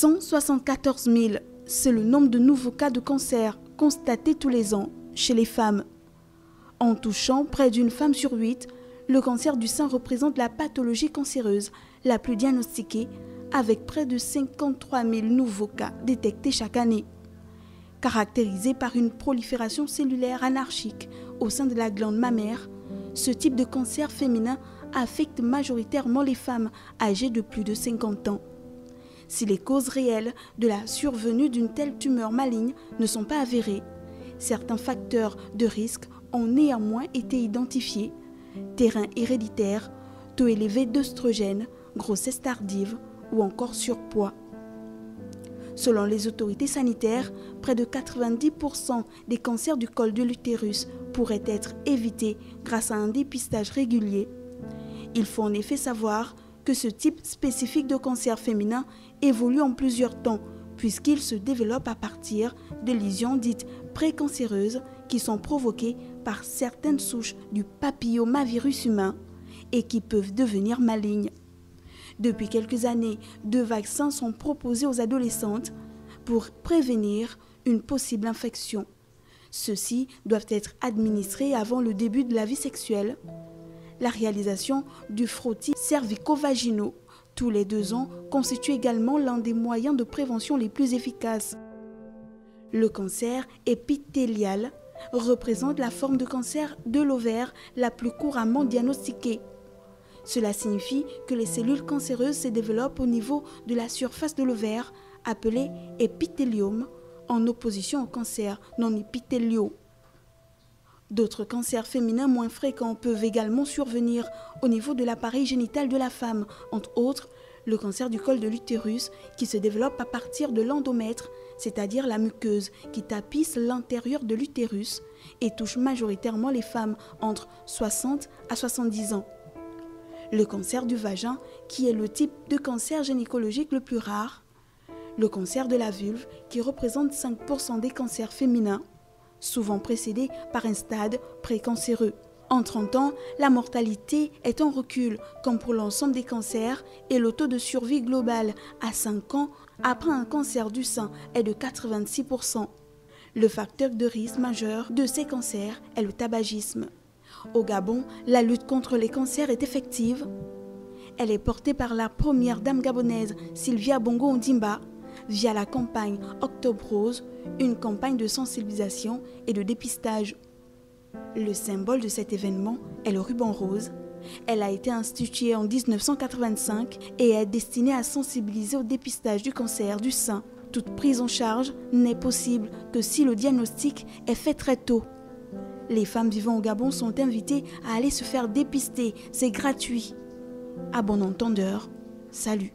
174 000, c'est le nombre de nouveaux cas de cancer constatés tous les ans chez les femmes. En touchant près d'une femme sur 8, le cancer du sein représente la pathologie cancéreuse la plus diagnostiquée, avec près de 53 000 nouveaux cas détectés chaque année. Caractérisé par une prolifération cellulaire anarchique au sein de la glande mammaire, ce type de cancer féminin affecte majoritairement les femmes âgées de plus de 50 ans. Si les causes réelles de la survenue d'une telle tumeur maligne ne sont pas avérées, certains facteurs de risque ont néanmoins été identifiés: terrain héréditaire, taux élevé d'œstrogènes, grossesse tardive ou encore surpoids. Selon les autorités sanitaires, près de 90% des cancers du col de l'utérus pourraient être évités grâce à un dépistage régulier. Il faut en effet savoir que ce type spécifique de cancer féminin évolue en plusieurs temps, puisqu'il se développe à partir de lésions dites précancéreuses qui sont provoquées par certaines souches du papillomavirus humain et qui peuvent devenir malignes. Depuis quelques années, 2 vaccins sont proposés aux adolescentes pour prévenir une possible infection. Ceux-ci doivent être administrés avant le début de la vie sexuelle. La réalisation du frottis cervico-vaginaux tous les 2 ans constitue également l'un des moyens de prévention les plus efficaces. Le cancer épithélial représente la forme de cancer de l'ovaire la plus couramment diagnostiquée. Cela signifie que les cellules cancéreuses se développent au niveau de la surface de l'ovaire, appelé épithélium, en opposition au cancer non épithéliaux. D'autres cancers féminins moins fréquents peuvent également survenir au niveau de l'appareil génital de la femme, entre autres le cancer du col de l'utérus qui se développe à partir de l'endomètre, c'est-à-dire la muqueuse qui tapisse l'intérieur de l'utérus et touche majoritairement les femmes entre 60 à 70 ans. Le cancer du vagin, qui est le type de cancer gynécologique le plus rare. Le cancer de la vulve, qui représente 5% des cancers féminins, souvent précédé par un stade précancéreux. En 30 ans, la mortalité est en recul, comme pour l'ensemble des cancers, et le taux de survie global à 5 ans après un cancer du sein est de 86%. Le facteur de risque majeur de ces cancers est le tabagisme. Au Gabon, la lutte contre les cancers est effective. Elle est portée par la première dame gabonaise, Sylvia Bongo Ondimba, via la campagne Octobre Rose, une campagne de sensibilisation et de dépistage. Le symbole de cet événement est le ruban rose. Elle a été instituée en 1985 et est destinée à sensibiliser au dépistage du cancer du sein. Toute prise en charge n'est possible que si le diagnostic est fait très tôt. Les femmes vivant au Gabon sont invitées à aller se faire dépister, c'est gratuit. À bon entendeur, salut.